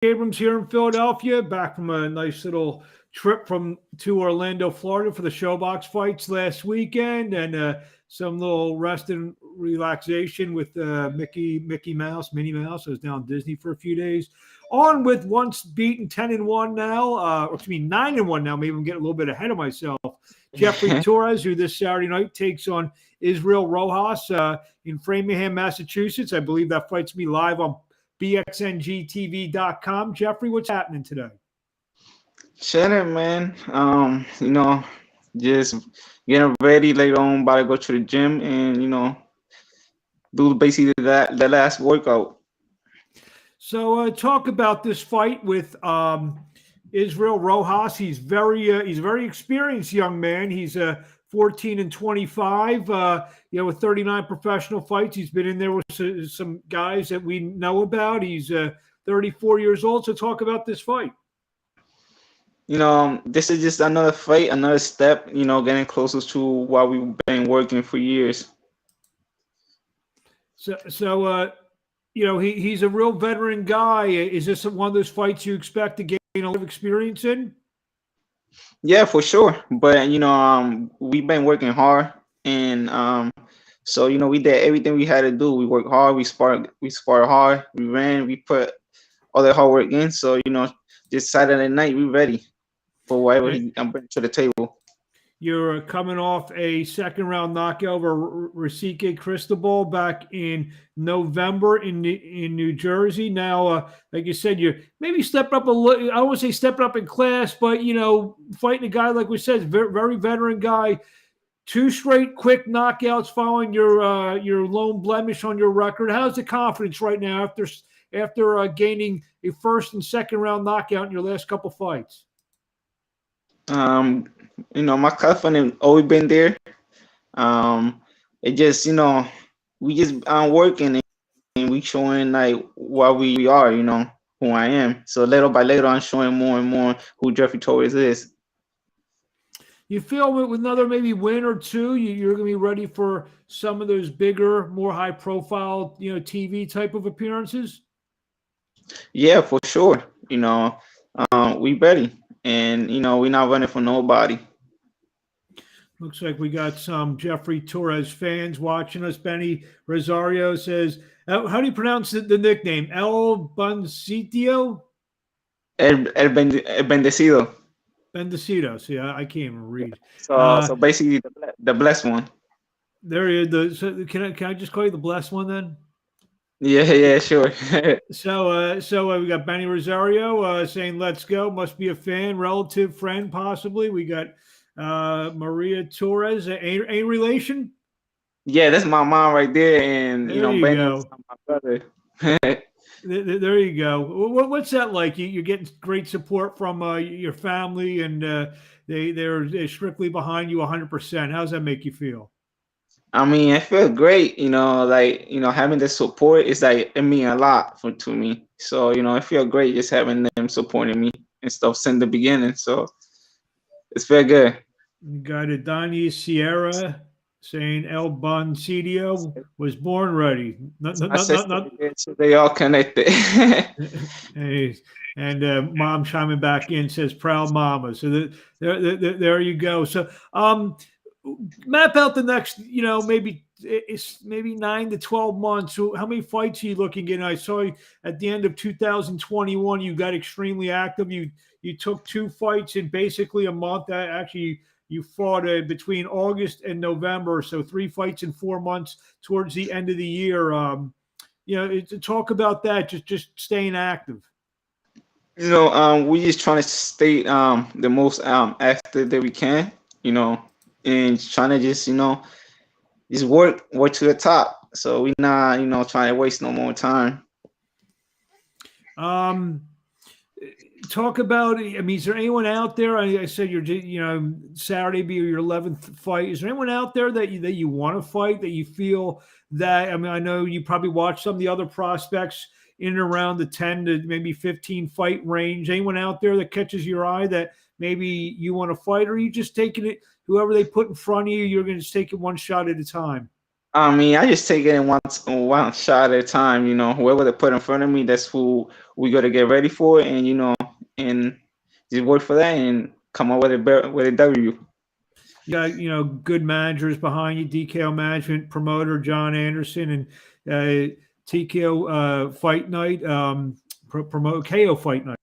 Abrams here in Philadelphia, back from a nice little trip to Orlando, Florida for the Showbox fights last weekend, and some little rest and relaxation with Minnie Mouse. I was down Disney for a few days. On with once beaten 10-1 now, or excuse me, 9-1 now. Maybe I'm getting a little bit ahead of myself. Jeffrey Torres, who this Saturday night takes on Israel Rojas in Framingham, Massachusetts. I believe that fight's be live on bxngtv.com. Jeffrey, what's happening today? Chilling, man. Just getting ready later on, about to go to the gym and, do basically the last workout. So talk about this fight with Israel Rojas. He's very experienced young man. He's 14-25, with 39 professional fights. He's been in there with some guys that we know about. He's 34 years old. So talk about this fight. This is just another fight, another step, getting closer to what we've been working for years. So he's a real veteran guy. Is this one of those fights you expect to gain a lot of experience in? Yeah, for sure. But we've been working hard, and so we did everything we had to do. We worked hard. We sparred hard. We ran. We put all the hard work in. So this Saturday night we're ready for whatever I'm bringing to the table. You're coming off a second-round knockout over Rosique Cristobal back in November in New Jersey. Now, like you said, you maybe stepped up a little. I won't say stepped up in class, but fighting a guy like we said, very veteran guy. 2 straight quick knockouts following your lone blemish on your record. How's the confidence right now after gaining a first and second round knockout in your last couple fights? My confidence always been there. It just, we just working and we showing like what we are, who I am. So little by little, I'm showing more and more who Jeffrey Torres is. You feel with another maybe win or two, you're going to be ready for some of those bigger, more high profile, TV type of appearances? Yeah, for sure. We ready. And, we're not running for nobody. Looks like we got some Jeffrey Torres fans watching us. Benny Rosario says, how do you pronounce the nickname? El Bendecido? El Bendecido. Bendecido. See, I can't even read. So basically the blessed one. There he is. So can I just call you the blessed one then? Yeah, sure. So we got Benny Rosario saying, let's go. Must be a fan, relative, friend, possibly. We got Maria Torres, ain't relation? Yeah, that's my mom right there. And, Benny's my brother. There you go. What's that like? You're getting great support from your family, and they're strictly behind you 100%. How does that make you feel? I mean, I feel great, having the support is like, it means a lot to me. So, I feel great just having them supporting me and stuff since the beginning. So it's very good. You got Adani Sierra saying El Bendecido was born ready. They all connected. Hey, and mom chiming back in says proud mama. So there you go. So map out the next, maybe 9 to 12 months. How many fights are you looking at? I saw you at the end of 2021, you got extremely active. You took 2 fights in basically a month. Actually, you fought between August and November, so 3 fights in 4 months towards the end of the year. Talk about that, just staying active. We just trying to stay the most active that we can, and trying to just work to the top. So we're not trying to waste no more time. Talk about, is there anyone out there? I said Saturday be your 11th fight. Is there anyone out there that you want to fight, that you feel that, I know you probably watched some of the other prospects in and around the 10 to maybe 15 fight range. Anyone out there that catches your eye that maybe you want to fight, or are you just taking it, whoever they put in front of you, you're going to just take it one shot at a time? I mean, I just take it in one shot at a time. You know, whoever they put in front of me, that's who we got to get ready for, and and just work for that and come up with a W. You got, good managers behind you, DKO management, promoter John Anderson, and TKO Fight Night, promote KO Fight Night.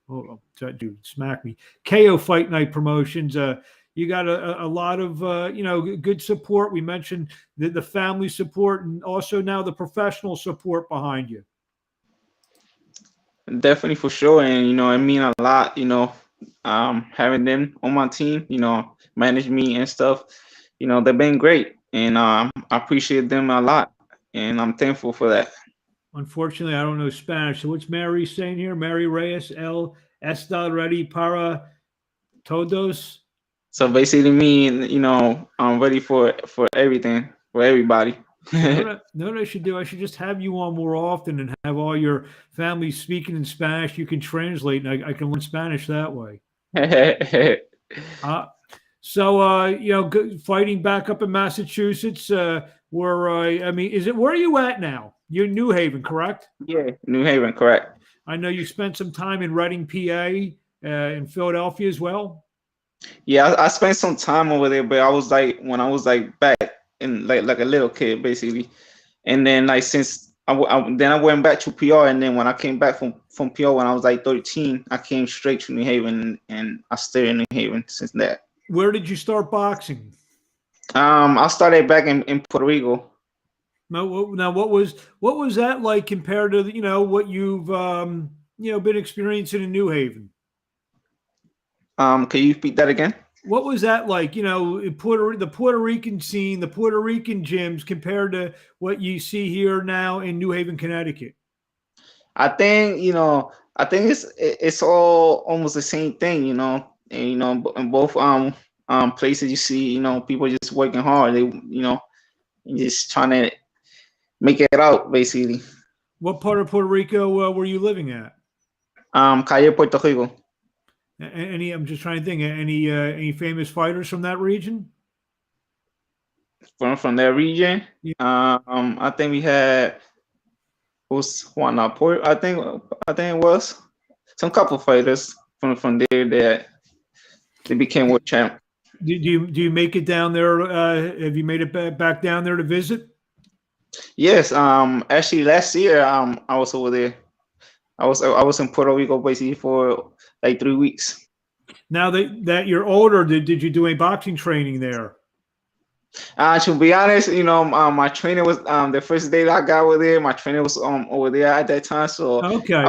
Oh, dude, smack me. KO Fight Night Promotions. You got a lot of good support. We mentioned the family support, and also now the professional support behind you. Definitely for sure, and it mean a lot. Having them on my team, manage me and stuff. They've been great, and I appreciate them a lot, and I'm thankful for that. Unfortunately, I don't know Spanish. So what's Mary saying here? Mary Reyes, El está ready para todos. So basically, me, I'm ready for everything for everybody. You know what I should do? I should just have you on more often and have all your family speaking in Spanish. You can translate, and I can learn Spanish that way. Uh, fighting back up in Massachusetts, where I mean, where are you at now? You're in New Haven, correct? Yeah, New Haven, correct. I know you spent some time in Reading, PA, in Philadelphia as well. Yeah, I spent some time over there, but I was like when I was like back in like a little kid basically, and then like since then I went back to PR, and then when I came back from PR when I was like 13, I came straight to New Haven, and I stayed in New Haven since that. Where did you start boxing? I started back in Puerto Rico. Now, what was that like compared to what you've been experiencing in New Haven? Can you repeat that again? What was that like? In the Puerto Rican scene, the Puerto Rican gyms compared to what you see here now in New Haven, Connecticut. I think it's all almost the same thing, and in both places you see, people just working hard. They just trying to make it out basically. What part of Puerto Rico were you living at? Calle Puerto Rico. I'm just trying to think. Any famous fighters from that region? From that region, Yeah. I think we had was Juan Laporte. I think it was some couple fighters from there that they became world champ. Do you make it down there? Have you made it back down there to visit? Yes. Actually, last year, I was over there. I was in Puerto Rico basically for like 3 weeks. Now that you're older, did you do any boxing training there? To be honest, my trainer was the first day that I got over there. My trainer was over there at that time, so okay.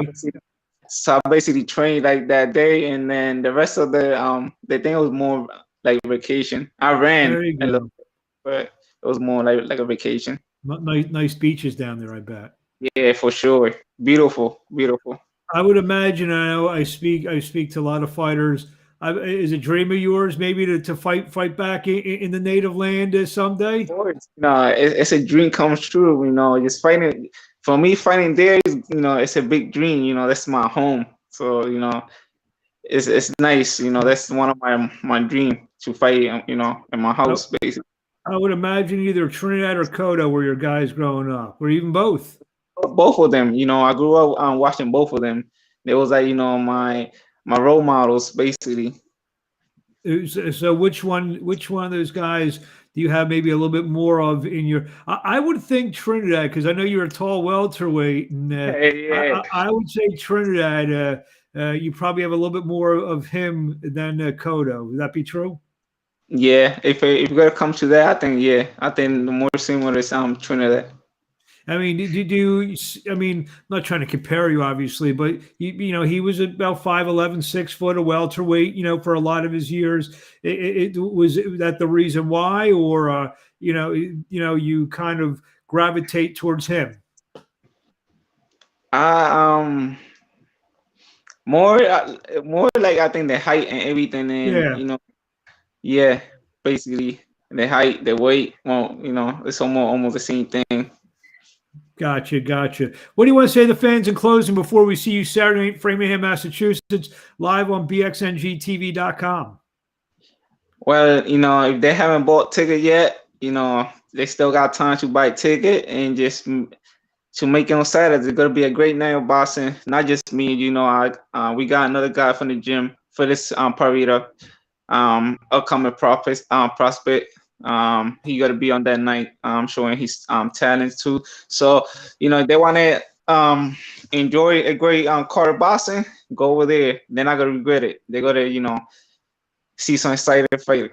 I basically trained like that day, and then the rest of the thing was more like vacation. I ran a little bit, but it was more like a vacation. Nice beaches down there, I bet. Yeah, for sure. Beautiful. I would imagine. I know I speak to a lot of fighters. Is a dream of yours maybe to fight back in the native land someday? Of course. No, it's a dream comes true. Just fighting for me. Fighting there is, it's a big dream. That's my home. So it's nice. That's one of my dream to fight. In my house, basically. I would imagine either Trinidad or Coda were your guys growing up, or even both. Both of them. I grew up watching both of them. They was like my role models, basically. So which one of those guys do you have maybe a little bit more of in your? I would think Trinidad, because I know you're a tall welterweight, and yeah. I would say Trinidad. You probably have a little bit more of him than Coda. Would that be true? Yeah, if you're gonna come to that, I think the more similar is Trinidad. I mean, I mean, I'm not trying to compare you, obviously, but he was about 5'11", 6 foot, a welterweight, for a lot of his years. It was that the reason why, or you kind of gravitate towards him. More like I think the height and everything, and yeah, basically the height, the weight. Well, it's almost the same thing. Gotcha. What do you want to say to the fans in closing before we see you Saturday night, Framingham, Massachusetts, live on bxngtv.com? Well, if they haven't bought ticket yet, they still got time to buy a ticket and just to make it on Saturday. It's gonna be a great night of boxing. Not just me, you know. We got another guy from the gym for this parita, upcoming prospect. He gonna be on that night, showing his talent too. So you know, if they want to enjoy a great card of boxing, go over there. They're not gonna regret it. They're gonna, you know, see some excited fight.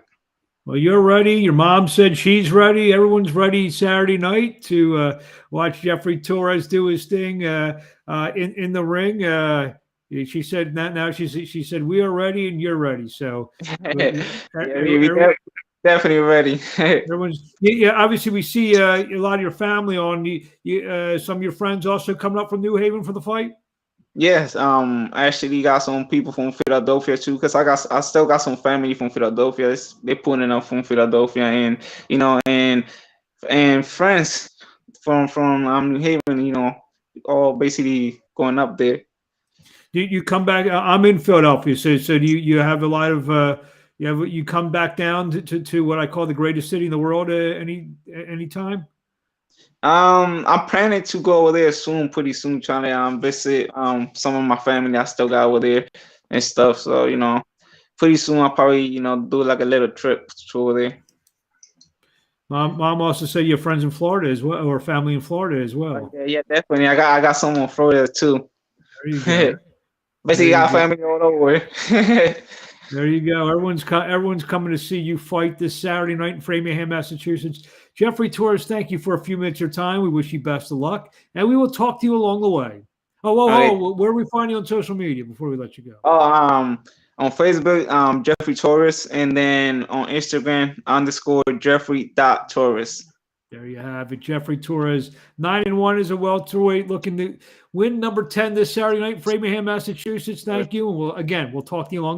Well, you're ready. Your mom said she's ready. Everyone's ready Saturday night to watch Jeffrey Torres do his thing in the ring. She said now she said we are ready and you're ready. So Yeah, definitely ready. everyone's obviously we see a lot of your family on. Some of your friends also coming up from New Haven for the fight. Yes, I actually got some people from Philadelphia too, because I still got some family from Philadelphia. They pulling up from Philadelphia, and you know, and friends from New Haven, you know, all basically going up there. You come back. I'm in Philadelphia, so do you have a lot of you come back down to what I call the greatest city in the world any time. I'm planning to go over there soon, pretty soon, trying to visit some of my family I still got over there and stuff. So you know, pretty soon I'll probably, you know, do like a little trip to over there. Mom also said you have friends in Florida as well, or family in Florida as well. Yeah, definitely. I got some in Florida too. There you go. Basically, got family all over. There you go. Everyone's coming to see you fight this Saturday night in Framingham, Massachusetts. Jeffrey Torres, thank you for a few minutes of your time. We wish you best of luck, and we will talk to you along the way. Where are we finding you on social media before we let you go? On Facebook, Jeffrey Torres, and then on Instagram _Jeffrey.Torres. There you have it. Jeffrey Torres, 9-1 as a welterweight, looking to win number 10 this Saturday night in Framingham, Massachusetts. Thank you. And we'll talk to you along the way.